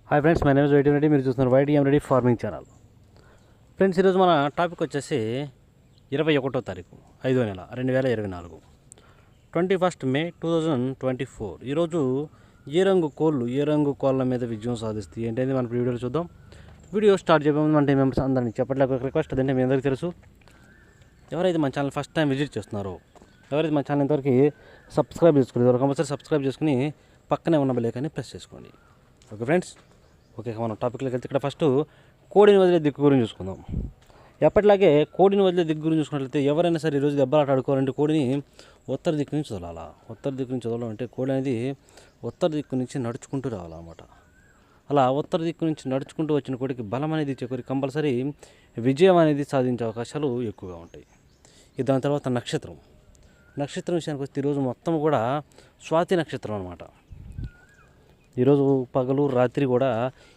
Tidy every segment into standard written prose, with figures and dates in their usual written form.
Hi friends, my name is YT Reddy. మీరు చూస్తున్నారు YTM Reddy farming channel. Friends, ఈరోజు మన టాపిక్ వచ్చేసి 21వ తారీఖు 5వ నెల 2024, 21 మే 2024. ఈరోజు ఏ రంగు కోళ్ళ మీద విజయం సాధిస్తాయి ఏంటంటే మన వీడియోలో చూద్దాం. వీడియో స్టార్ట్ చేయబోతుంది మన టీం మెంబర్స్ అందరినీ చెప్పట్లే ఒక రిక్వెస్ట్. అదంటే మీ అందరికీ తెలుసు, ఎవరైతే మన ఛానల్ ఫస్ట్ టైం విజిట్ చేస్తున్నారో, ఎవరైతే మన ఛానల్ ఇంతవరకు సబ్స్క్రైబ్ చేసుకోలేదు, కంపల్సరీ సబ్స్క్రైబ్ చేసుకుని పక్కనే ఉన్న బెల్ ఐకాన్ని ప్రెస్ చేసుకోండి. ఓకే ఫ్రెండ్స్, ఓకే మనం టాపిక్లోకి వెళ్తే ఇక్కడ ఫస్ట్ కోడిని వదిలే దిక్కు గురించి చూసుకుందాం. ఎప్పటిలాగే కోడిని వదిలే దిక్కు గురించి చూసుకున్నట్లయితే ఎవరైనా సరే ఈరోజు దెబ్బలాట ఆడుకోవాలంటే కోడిని ఉత్తర దిక్కు నుంచి వదలాలా. ఉత్తర దిక్కు నుంచి వదలాలంటే కోడి అనేది ఉత్తర దిక్కు నుంచి నడుచుకుంటూ రావాలన్నమాట. అలా ఉత్తర దిక్కు నుంచి నడుచుకుంటూ వచ్చిన కోడికి బలం అనేది ఇచ్చే కోడి కంపల్సరీ విజయం అనేది సాధించే అవకాశాలు ఎక్కువగా ఉంటాయి. దాని తర్వాత నక్షత్రం విషయానికి వస్తే ఈరోజు మొత్తం కూడా స్వాతి నక్షత్రం అనమాట. ఈరోజు పగలు రాత్రి కూడా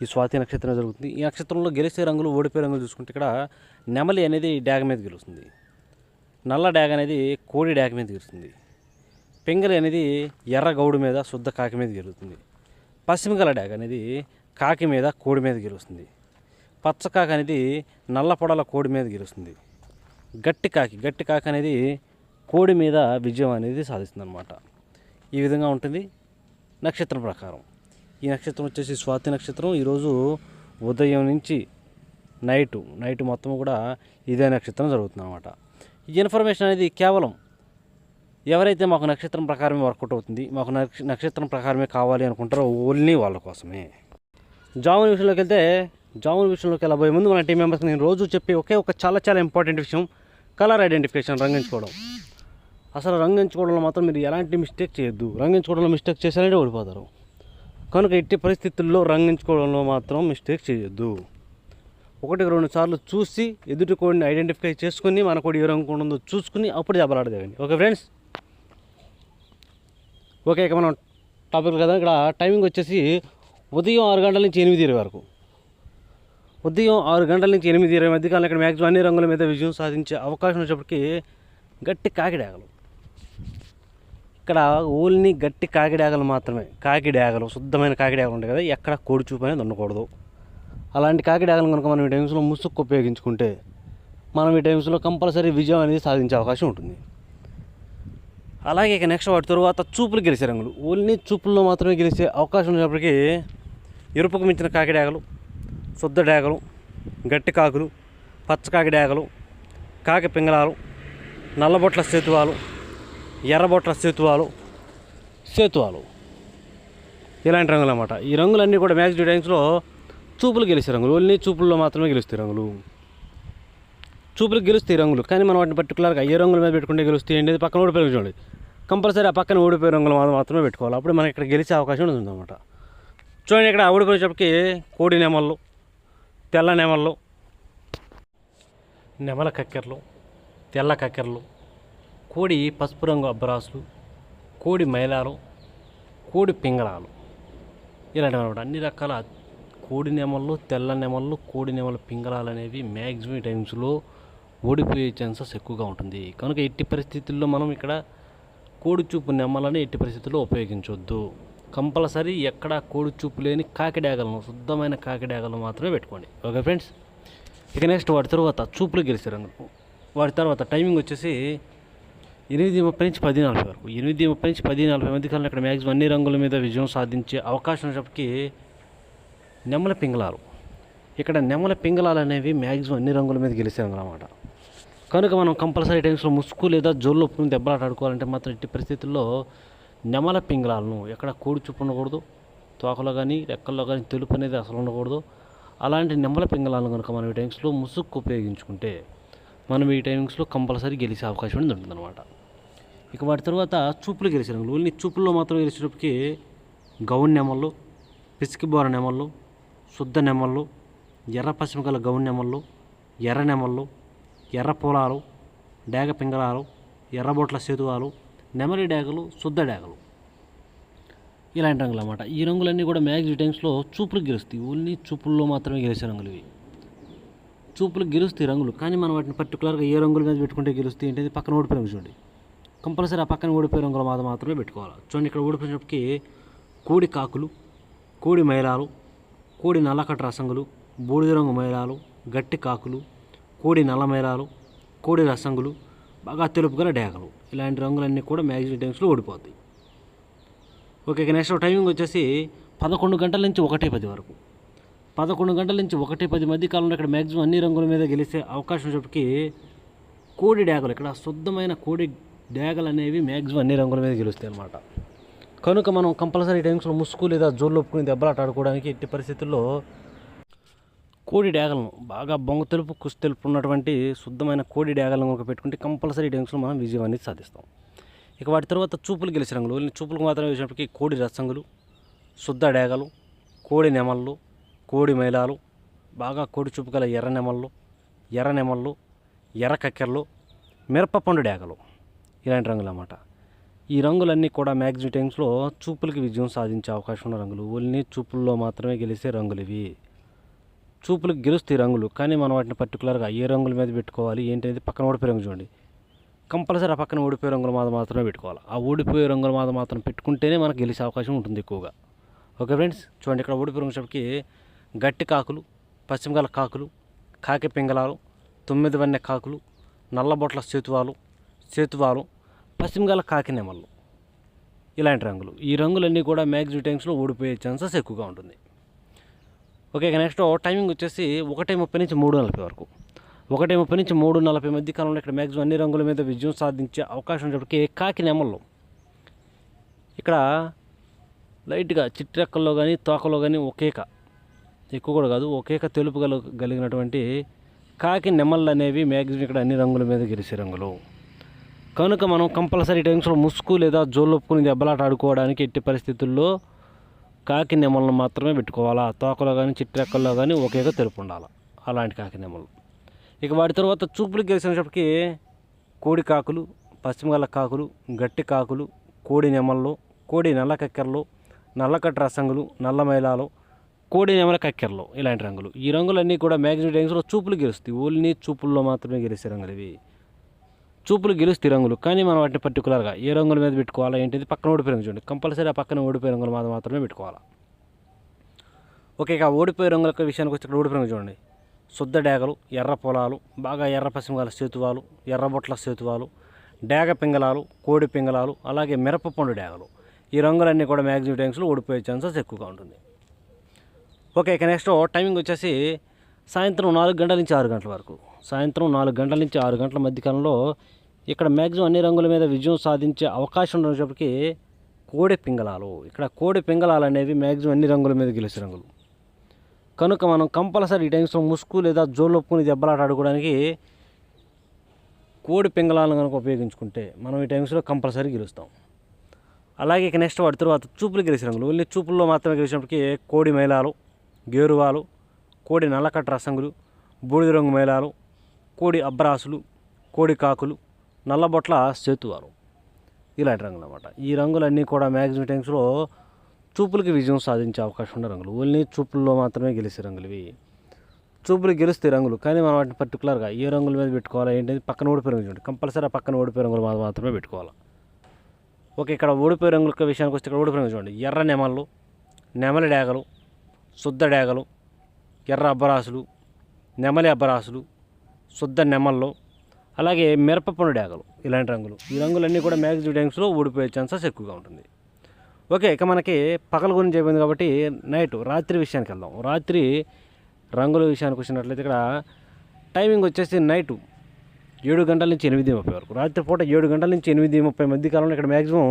ఈ స్వాతి నక్షత్రం జరుగుతుంది. ఈ నక్షత్రంలో గెలిచే రంగులు, ఓడిపోయే రంగులు చూసుకుంటే ఇక్కడ నెమలి అనేది డ్యాగ మీద గెలుస్తుంది, నల్ల డ్యాగ అనేది కోడి డ్యాగ మీద గెలుస్తుంది, పింగలి అనేది ఎర్ర గౌడు మీద శుద్ధ కాకి మీద గెలుస్తుంది, పశ్చిమగల డ్యాగ అనేది కాకి మీద కోడి మీద గెలుస్తుంది, పచ్చకాకి అనేది నల్ల పొడల కోడి మీద గెలుస్తుంది, గట్టి కాకి అనేది కోడి మీద విజయం అనేది సాధిస్తుంది అనమాట. ఈ విధంగా ఉంటుంది నక్షత్రం ప్రకారం. ఈ నక్షత్రం వచ్చేసి స్వాతి నక్షత్రం. ఈరోజు ఉదయం నుంచి నైట్ మొత్తం కూడా ఇదే నక్షత్రం జరుగుతుంది అనమాట. ఈ ఇన్ఫర్మేషన్ అనేది కేవలం ఎవరైతే మాకు నక్షత్రం ప్రకారమే వర్కౌట్ అవుతుంది, మాకు నక్షత్రం ప్రకారమే కావాలి అనుకుంటారో ఓన్లీ వాళ్ళ కోసమే. జామున్ విషయంలోకి వెళ్ళబోయే ముందు మన టీం మెంబర్స్కి నేను రోజు చెప్పి ఒక చాలా ఇంపార్టెంట్ విషయం, కలర్ ఐడెంటిఫికేషన్, రంగించుకోవడం. అసలు రంగించుకోవడంలో మాత్రం మీరు ఎలాంటి మిస్టేక్ చేయొద్దు. రంగించుకోవడంలో మిస్టేక్ చేశారంటే ఓడిపోతారు. కనుక ఎట్టి పరిస్థితుల్లో రంగించుకోవడంలో మాత్రం మిస్టేక్ చేయొద్దు. 1-2 సార్లు చూసి ఎదుటి కోడిని ఐడెంటిఫై చేసుకుని మన కోడి ఏ రంగు ఉందో చూసుకుని అప్పుడు దెబ్బలాడదేవండి. ఓకే ఫ్రెండ్స్, ఓకే ఇక మనం టాపిక్ కదా. ఇక్కడ టైమింగ్ వచ్చేసి ఉదయం 6 గంటల నుంచి 8:20 వరకు. ఉదయం 6 గంటల నుంచి 8:20 మధ్య కాలం ఇక్కడ మ్యాక్సిమం అన్ని రంగుల మీద విజయం సాధించే అవకాశం వచ్చేప్పటికి గట్టి కాకిడాగలు. ఇక్కడ ఓన్లీ గట్టి కాకిడాగలు మాత్రమే. కాకిడాగలు, శుద్ధమైన కాకిడాగలు ఉంటాయి కదా, ఎక్కడ కోడి చూపు అనేది ఉండకూడదు. అలాంటి కాకిడాగలు కనుక మనం ఈ టైమ్స్లో ముసుక్కు ఉపయోగించుకుంటే మనం ఈ టైమ్స్లో కంపల్సరీ విజయం అనేది సాధించే అవకాశం ఉంటుంది. అలాగే ఇక నెక్స్ట్ వాటి తర్వాత చూపులు గెలిచే రంగులు, ఓన్లీ చూపుల్లో మాత్రమే గెలిచే అవకాశం ఉన్నప్పటికీ ఎరుపుకు మించిన కాకిడాగలు, శుద్ధ డాగలు, గట్టి కాకులు, పచ్చకాకి డాగలు, కాకి పింగళాలు, నల్లబొట్ల సేతువాలు, ఎర్రబొట్ల సేతువాలు ఇలాంటి రంగులు అన్నమాట. ఈ రంగులన్నీ కూడా మ్యాక్సిమం టైమ్స్లో చూపులు గెలిచే రంగులు, ఓన్లీ చూపుల్లో మాత్రమే గెలుస్తాయి రంగులు. చూపులకు గెలుస్తాయి రంగులు, కానీ మనం వాటిని పర్టికులర్గా ఏ రంగుల మీద పెట్టుకుంటే గెలుస్తాయి ఏంటి, పక్కన ఓడిపోయి చూడండి. కంపల్సరీ ఆ పక్కన ఓడిపోయే రంగులు మాత్రమే పెట్టుకోవాలి. అప్పుడు మనకి ఇక్కడ గెలిచే అవకాశం ఉంటుందన్నమాట. చూడండి, ఇక్కడ ఓడిపోయేటప్పటికి కోడి నెమళ్ళు, తెల్ల నెమళ్ళు, నెమల కక్కెరలు, తెల్ల కక్కెరలు, కోడి పసుపు రంగు అబ్బరాసులు, కోడి మైలాలు, కోడి పింగళాలు, ఇలాంటివి అనమాట. అన్ని రకాల కోడి నెమళ్ళు, తెల్ల నెమళ్ళు, కోడి నెమల పింగళాలు అనేవి మ్యాక్సిమం టైమ్స్లో ఓడిపోయే ఛాన్సెస్ ఎక్కువగా ఉంటుంది. కనుక ఎట్టి పరిస్థితుల్లో మనం ఇక్కడ కోడి చూపు నెమలని ఎట్టి పరిస్థితుల్లో ఉపయోగించవద్దు. కంపల్సరీ ఎక్కడ కోడి చూపు లేని కాకిడాగలను, శుద్ధమైన కాకిడాగలను మాత్రమే పెట్టుకోండి. ఓకే ఫ్రెండ్స్, ఇక నెక్స్ట్ వాటి తర్వాత చూపులు గెలిచే రంగులు. వాటి తర్వాత టైమింగ్ వచ్చేసి 8:30 నుంచి 10:40 వరకు. 8:30 నుంచి 10:40 మధ్య కాలంలో ఇక్కడ మ్యాక్సిమం అన్ని రంగుల మీద విజయం సాధించే అవకాశం ఉన్నప్పటికీ నెమల పింగళాలు. ఇక్కడ నెమల పింగళాలు అనేవి మ్యాక్సిమం అన్ని రంగుల మీద గెలిచే రంగులు అన్నమాట. కనుక మనం కంపల్సరీ టైమ్స్లో ముసుగు లేదా జోల్లో దెబ్బలాట ఆడుకోవాలంటే మాత్రం ఎట్టి పరిస్థితుల్లో నెమల పింగళాలను, ఎక్కడ కోడి చూపు ఉండకూడదు, తోకలో కానీ రెక్కల్లో కానీ తెలుపు అనేది అసలు ఉండకూడదు. అలాంటి నెమల పింగళాలను కనుక మనం ఈ టైమ్స్లో ముసుగు ఉపయోగించుకుంటే మనం ఈ టైమింగ్స్లో కంపల్సరీ గెలిచే అవకాశం అనేది ఉంటుందన్నమాట. ఇక వాటి తర్వాత చూపులు గెలిచే రంగులు, ఓన్లీ చూపుల్లో మాత్రం గెలిచేటప్పటికి గౌన్ నెమళ్ళు, పిసికిబోర నెమళ్ళు, శుద్ధ నెమళ్ళు, ఎర్ర పశ్చిమ గల గౌన్ నెమళ్ళు, ఎర్ర నెమళ్ళు, ఎర్ర పొలాలు, డాగ పింగళాలు, ఎర్రబొట్ల సేతువాలు, నెమలి డాగలు, శుద్ధ డాగలు, ఇలాంటి రంగులు అన్నమాట. ఈ రంగులన్నీ కూడా మ్యాక్సిమం టైమ్స్లో చూపులకు గెలుస్తాయి. ఓన్లీ చూపుల్లో మాత్రమే గెలిచే రంగులు ఇవి. చూపులకు గెలుస్తాయి రంగులు, కానీ మనం వాటిని పర్టికులర్గా ఏ రంగుల మీద పెట్టుకుంటే గెలుస్తాయి ఏంటి, పక్కన ఓడిపోయి రంగు చూడండి. కంపల్సరీ ఆ పక్కన ఓడిపోయే రంగులు మాత్రమే పెట్టుకోవాలి. చూడండి, ఇక్కడ ఓడిపోయినప్పటికీ కోడి కాకులు, కోడి మైలాలు, కోడి నల్లకట్ట రసంగులు, బూడిద రంగు మైలాలు, గట్టి కాకులు, కోడి నల్ల మైలాలు, కోడి రసంగులు, బాగా తెలుపు గల డేగలు. ఇలాంటి రంగులన్నీ కూడా మ్యాక్సిమం టైమ్స్లో ఓడిపోతాయి. ఓకే, నెక్స్ట్ టైమింగ్ వచ్చేసి 11 గంటల నుంచి 1:10 వరకు. 11 గంటల నుంచి 1:10 మధ్య కాలంలో ఇక్కడ మ్యాక్సిమం అన్ని రంగుల మీద గెలిచే అవకాశం ఉన్నప్పటికీ కోడి డేగలు, ఇక్కడ శుద్ధమైన కోడి డేగలు అనేవి మ్యాక్సిమం అన్ని రంగుల మీద గెలుస్తాయి అన్నమాట. కనుక మనం కంపల్సరీ టైమ్స్లో ముసుగు లేదా జోళ్ళు ఒప్పుకుని దెబ్బలాట ఆడుకోవడానికి ఎట్టి పరిస్థితుల్లో కోడి డేగలను బాగా బొంగ తెలుపు కుసు తెలుపు ఉన్నటువంటి శుద్ధమైన కోడి డేగలను కనుక పెట్టుకుంటే కంపల్సరీ టైమ్స్లో మనం విజయం అనేది సాధిస్తాం. ఇక వాటి తర్వాత చూపులు గెలిచే రంగులు, చూపులకు మాత్రమే వేసినప్పటికీ కోడి రసంగులు, శుద్ధ డేగలు, కోడి నెమళ్ళు, కోడి మైలాలు, బాగా కోడి చూపు గల ఎర్ర నెమళ్ళు, ఎర్ర కక్కెరలు, మిరపపండు డేగలు, ఇలాంటి రంగులు అన్నమాట. ఈ రంగులన్నీ కూడా మ్యాక్సిమం టైమ్స్లో చూపులకి విజయం సాధించే అవకాశం ఉన్న రంగులు. ఓన్లీ చూపుల్లో మాత్రమే గెలిచే రంగులు ఇవి. చూపులకు గెలుస్తాయి రంగులు, కానీ మనం వాటిని పర్టికులర్గా ఏ రంగుల మీద పెట్టుకోవాలి ఏంటనేది పక్కన ఓడిపోయే రంగు చూడండి. కంపల్సరీ ఆ పక్కన ఓడిపోయే రంగుల మీద మాత్రమే పెట్టుకోవాలి. ఆ ఓడిపోయే రంగుల మీద మాత్రం పెట్టుకుంటేనే మనకు గెలిచే అవకాశం ఉంటుంది ఎక్కువగా. ఓకే ఫ్రెండ్స్, చూడండి ఇక్కడ ఓడిపోయే రంగుకి గట్టి కాకులు, పశ్చిమగల కాకులు, కాకి పింగళాలు, 9 వన్నె కాకులు, నల్లబొట్ల సేతువాలు, పశ్చిమగల కాకి నెమళ్ళు, ఇలాంటి రంగులు. ఈ రంగులన్నీ కూడా మ్యాక్సిమం టైమ్స్లో ఓడిపోయే ఛాన్సెస్ ఎక్కువగా ఉంటుంది. ఓకే, నెక్స్ట్ టైమింగ్ వచ్చేసి 1:30 నుంచి 3:40 వరకు. 1:30 నుంచి 3:40 మధ్య కాలంలో ఇక్కడ మ్యాక్సిమం అన్ని రంగుల మీద విజయం సాధించే అవకాశం ఉన్నప్పటికీ కాకి నెమళ్ళు, ఇక్కడ లైట్గా చిట్రెక్కల్లో కానీ తోకలో కానీ ఒకేక, ఎక్కువ కూడా కాదు, ఒకేక తెలుపు కలిగినటువంటి కాకి నెమళ్ళు అనేవి మ్యాక్సిమం ఇక్కడ అన్ని రంగుల మీద గెలిచే రంగులు. కనుక మనం కంపల్సరీ టైమ్స్లో ముసుగు లేదా జోళ్ళొప్పుకుని దెబ్బలాట ఆడుకోవడానికి ఎట్టి పరిస్థితుల్లో కాకి నెమలను మాత్రమే పెట్టుకోవాలా. తోకలో కానీ చిట్రెక్కల్లో కానీ ఒకేక తెలుపు ఉండాలి, అలాంటి కాకి నెమలు. ఇక వాటి తర్వాత చూపులు గెలిచినప్పటికీ కోడి కాకులు, పశ్చిమగల కాకులు, గట్టి కాకులు, కోడి నెమళ్ళు, కోడి నల్ల కక్కెరలు, నల్లకట్ట రసంగులు, నల్ల మైలాలు, కోడి నెమల కక్కెరలు, ఇలాంటి రంగులు. ఈ రంగులన్నీ కూడా మ్యాక్సిమం టైమ్స్లో చూపులు గెలుస్తాయి. ఓన్లీ చూపుల్లో మాత్రమే గెలిచే రంగులు ఇవి. చూపులు గెలుస్తాయి రంగులు, కానీ మనం వాటిని పర్టికులర్గా ఏ రంగుల మీద పెట్టుకోవాలా ఏంటిది పక్కన ఓడిపోయే రంగు చూడండి. కంపల్సరీ ఆ పక్కన ఓడిపోయే రంగుల మీద మాత్రమే పెట్టుకోవాలా. ఓకే, ఇక ఓడిపోయే రంగుల విషయానికి వచ్చి ఇక్కడ ఓడిపోయే రంగు చూడండి. శుద్ధ డేగలు, ఎర్ర పొలాలు, బాగా ఎర్ర పశ్చిమగల సేతువాలు, ఎర్రబొట్ల సేతువాలు, డేగ పింగళాలు, కోడి పింగళాలు, అలాగే మిరపపండు డేగలు. ఈ రంగులన్నీ కూడా మ్యాక్సిమం టైమ్స్లో ఓడిపోయే ఛాన్సెస్ ఎక్కువగా ఉంటుంది. ఓకే, ఇక నెక్స్ట్ టైమింగ్ వచ్చేసి సాయంత్రం 4 గంటల నుంచి 6 గంటల వరకు. సాయంత్రం 4 గంటల నుంచి 6 గంటల మధ్యకాలంలో ఇక్కడ మ్యాక్సిమం అన్ని రంగుల మీద విజయం సాధించే అవకాశం ఉన్నప్పటికీ కోడి పింగళాలు, ఇక్కడ కోడి పింగళాలు అనేవి మ్యాక్సిమం అన్ని రంగుల మీద గెలిచే రంగులు. కనుక మనం కంపల్సరీ ఈ టైమ్స్లో ముసుగు లేదా జోళ్ళొప్పుకుని దెబ్బలాట ఆడుకోవడానికి కోడి పింగళాలను కనుక ఉపయోగించుకుంటే మనం ఈ టైమ్స్లో కంపల్సరీ గెలుస్తాం. అలాగే ఇక నెక్స్ట్ వాటి తర్వాత చూపులు గెలిచే రంగులు. ఓన్లీ చూపుల్లో మాత్రమే గెలిచినప్పటికీ కోడి మైలాలు, గేరువాలు, కోడి నల్లకట్ట రసంగులు, బూడిద రంగు మైలాలు, కోడి అబ్బరాసులు, కోడి కాకులు, నల్లబొట్ల సేతువాలు, ఇలాంటి రంగులు అన్నమాట. ఈ రంగులన్నీ కూడా మ్యాక్సిమం టైమ్స్లో చూపులకి విజయం సాధించే అవకాశం ఉన్న రంగులు. ఓన్లీ చూపుల్లో మాత్రమే గెలిచే రంగులు ఇవి. చూపులు గెలుస్తాయి రంగులు, కానీ మనం వాటిని పర్టికులర్గా ఏ రంగుల మీద పెట్టుకోవాలా ఏంటంటే పక్కన ఓడిపోయే రంగులు చూడండి. కంపల్సరీ ఆ పక్కన ఓడిపోయే రంగులు మాత్రమే పెట్టుకోవాలి. ఓకే, ఇక్కడ ఓడిపోయే రంగుల విషయానికి వస్తే ఇక్కడ ఓడిపోయే రంగులు చూడండి. ఎర్ర నెమళ్ళు, నెమలి డేగలు, శుద్ధ డేగలు, ఎర్ర అబ్బరాసులు, నెమలి అబ్బరాసులు, శుద్ధ నెమళ్ళు, అలాగే మిరపపండు డేగలు, ఇలాంటి రంగులు. ఈ రంగులన్నీ కూడా మ్యాక్సిమం టైమ్స్లో ఓడిపోయే ఛాన్సెస్ ఎక్కువగా ఉంటుంది. ఓకే, ఇక మనకి పగల గురించి అయిపోయింది కాబట్టి రాత్రి విషయానికి వెళ్దాం. రాత్రి రంగుల విషయానికి వచ్చినట్లయితే ఇక్కడ టైమింగ్ వచ్చేసి నైటు 7 గంటల నుంచి 8:30 వరకు. రాత్రిపూట 7 గంటల నుంచి 8:30 మధ్య కాలంలో ఇక్కడ మ్యాక్సిమం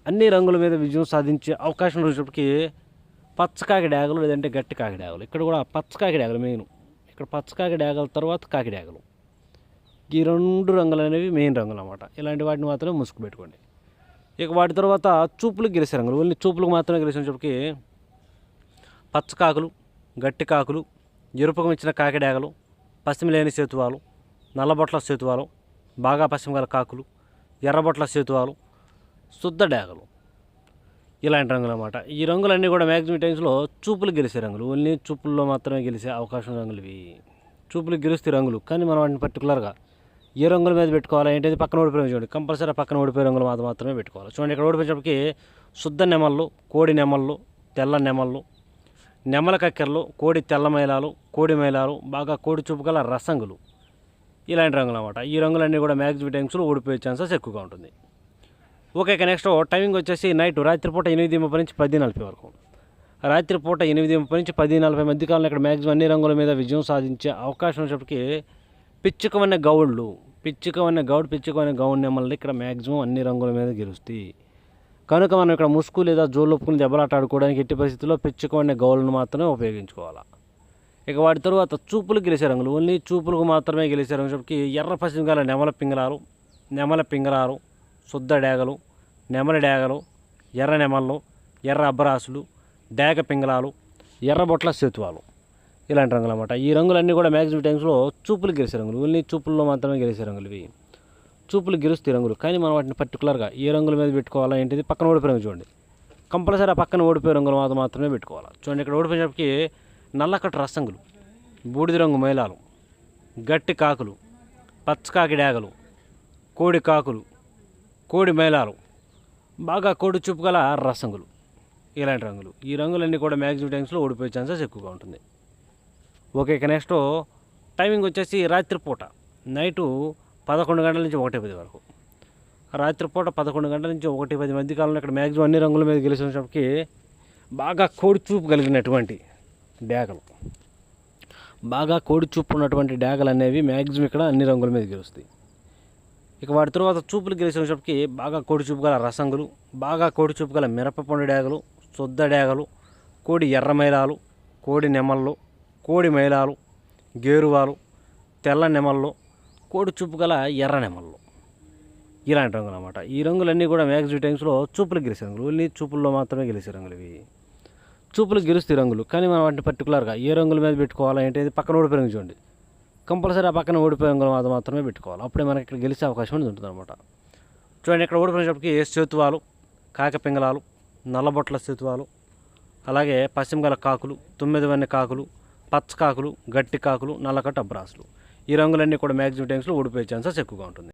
అన్ని రంగుల మీద విజయం సాధించే అవకాశం వచ్చేటప్పటికి పచ్చకాకి డేగలు లేదంటే గట్టి కాకి డేగలు. ఇక్కడ కూడా పచ్చకాకి డేగలు మెయిన్. ఇక్కడ పచ్చకాకి డేగల తర్వాత కాకి డేగలు, ఈ 2 రంగులు అనేవి మెయిన్ రంగులు అన్నమాట. ఇలాంటి వాటిని మాత్రమే ముసుగు పెట్టుకోండి. ఇక వాటి తర్వాత చూపులకు గెలిచే రంగులు. ఓన్లీ చూపులకు మాత్రమే గెలిచినప్పటికీ పచ్చకాకులు, గట్టి కాకులు, ఎరుపుకం ఇచ్చిన కాకి డేగలు, పశ్చిమ లేని సేతువాలు, నల్లబొట్ల సేతువాలు, బాగా పశ్చిమగల కాకులు, ఎర్రబొట్ల సేతువాలు, శుద్ధ డేగలు, ఇలాంటి రంగులు అన్నమాట. ఈ రంగులన్నీ కూడా మ్యాక్సిమం టైమ్స్లో చూపులు గెలిచే రంగులు. ఓన్లీ చూపుల్లో మాత్రమే గెలిచే అవకాశం రంగులు ఇవి. చూపులు గెలుస్తాయి రంగులు, కానీ మనం వాటిని పర్టికులర్గా ఏ రంగుల మీద పెట్టుకోవాలి ఏంటంటే పక్కన ఓడిపోయే చూడండి. కంపల్సరీ పక్కన ఓడిపోయే రంగులు మాత్రమే పెట్టుకోవాలి. చూడండి, ఇక్కడ ఓడిపోయేటప్పటికి శుద్ధ నెమళ్ళు, కోడి నెమళ్ళు, తెల్ల నెమళ్ళు, నెమల కక్కెరలు, కోడి తెల్ల మైలాలు, కోడి మైలాలు, బాగా కోడి చూపు గల రసంగులు, ఇలాంటి రంగులు అన్నమాట. ఈ రంగులన్నీ కూడా మ్యాక్సిమం టైమ్స్లో ఓడిపోయే ఛాన్సెస్ ఎక్కువగా ఉంటుంది. ఓకే, నెక్స్ట్ టైమింగ్ వచ్చేసి రాత్రిపూట 8:30 నుంచి 10:40 వరకు. రాత్రిపూట 8:30 నుంచి 10:40 మధ్య కాలంలో ఇక్కడ మ్యాక్సిమం అన్ని రంగుల మీద విజయం సాధించే అవకాశం వచ్చేప్పటికి పిచ్చుకవన్న గౌళ్ళు, పిచ్చుకవన్న గౌడ్ నెమ్మల్ని ఇక్కడ మ్యాక్సిమం అన్ని రంగుల మీద గెలుస్తాయి. కనుక మనం ఇక్కడ ముసుగు లేదా జోళ్ళు ఒప్పుకుని దెబ్బలాట ఆడుకోవడానికి ఎట్టి పరిస్థితుల్లో పిచ్చుకవన్న గౌళ్ళను మాత్రమే ఉపయోగించుకోవాలి. ఇక వాటి తరువాత చూపులు గెలిచే రంగులు, ఓన్లీ చూపులకు మాత్రమే గెలిచే రంగు చెప్పి ఎర్ర పశ్చిమ గల నెమల పింగళాలు, శుద్ధ డేగలు, నెమల డేగలు, ఎర్ర నెమళ్ళు, ఎర్ర అబ్బరాసులు, డేగ పింగళాలు, ఎర్ర బొట్ల సేతువాలు, ఇలాంటి రంగులు అన్నమాట. ఈ రంగులన్నీ కూడా మ్యాక్సిమం టైమ్స్లో చూపులు గెలిచే రంగులు, ఓన్లీ చూపుల్లో మాత్రమే గెలిచే రంగులు ఇవి. చూపులు గెలుస్తాయి రంగులు, కానీ మనం వాటిని పర్టికులర్గా ఏ రంగుల మీద పెట్టుకోవాలా ఏంటిది పక్కన ఓడిపోయి రంగు చూడండి. కంపల్సరీ ఆ పక్కన ఓడిపోయే రంగులు మాత్రమే పెట్టుకోవాలి. చూడండి, ఇక్కడ ఓడిపోయేటప్పటికి నల్లకట్టు రసంగులు, బూడిద రంగు మైలాలు, గట్టి కాకులు, పచ్చకాకి డేగలు, కోడి కాకులు, కోడి మైలాలు, బాగా కోడి చూపు గల రసంగులు, ఇలాంటి రంగులు. ఈ రంగులన్నీ కూడా మ్యాక్సిమం టైమ్స్లో ఓడిపోయే ఛాన్సెస్ ఎక్కువగా ఉంటుంది. ఓకే, నెక్స్ట్ టైమింగ్ వచ్చేసి రాత్రిపూట నైటు 11 గంటల నుంచి 1:10 వరకు. రాత్రిపూట 11 గంటల నుంచి 1:10 మధ్య కాలంలో ఇక్కడ మ్యాక్సిమం అన్ని రంగుల మీద గెలిచినప్పటికీ బాగా కోడి చూపు కలిగినటువంటి డేగలు, బాగా కోడి చూపు ఉన్నటువంటి డేగలు అనేవి మ్యాక్సిమం ఇక్కడ అన్ని రంగుల మీద గెలుస్తాయి. ఇక వాటి తర్వాత చూపులు గెలిచినప్పటికీ బాగా కోడి చూపు గల రసంగులు, బాగా కోడి చూపు గల మిరపపండు డేగలు, శుద్ధ డేగలు, కోడి ఎర్ర మైలాలు, కోడి నెమళ్ళు, కోడి మైలాలు, గేరువాలు, తెల్ల నెమళ్ళు, కోడి చూపు గల ఎర్ర నెమళ్ళు, ఇలాంటి రంగులు అన్నమాట. ఈ రంగులన్నీ కూడా మ్యాక్సిమం టైమ్స్లో చూపులు గెలిచే రంగులు, ఓన్లీ చూపుల్లో మాత్రమే గెలిచే రంగులు ఇవి. చూపులు గెలుస్తాయి రంగులు, కానీ మనం వాటిని పర్టికులర్గా ఏ రంగుల మీద పెట్టుకోవాలా ఏంటి పక్కన ఓడిపోయి రంగు చూడండి. కంపల్సరీ ఆ పక్కన ఓడిపోయే రంగులు మాత్రమే పెట్టుకోవాలి, అప్పుడే మనకి ఇక్కడ గెలిచే అవకాశం ఉంటుంది అనమాట. చూడండి, ఇక్కడ ఓడిపోయినప్పటికీ సేతువాలు, కాకి పింగళాలు, నల్లబొట్ల సేతువాలు, అలాగే పశ్చిమ గల కాకులు, 9 వన్నె కాకులు, పచ్చ కాకులు, గట్టి కాకులు, నల్లకట్టు అబ్రాసులు, ఈ రంగులన్నీ కూడా మ్యాక్సిమం టైమ్స్లో ఓడిపోయే ఛాన్సెస్ ఎక్కువగా ఉంటుంది.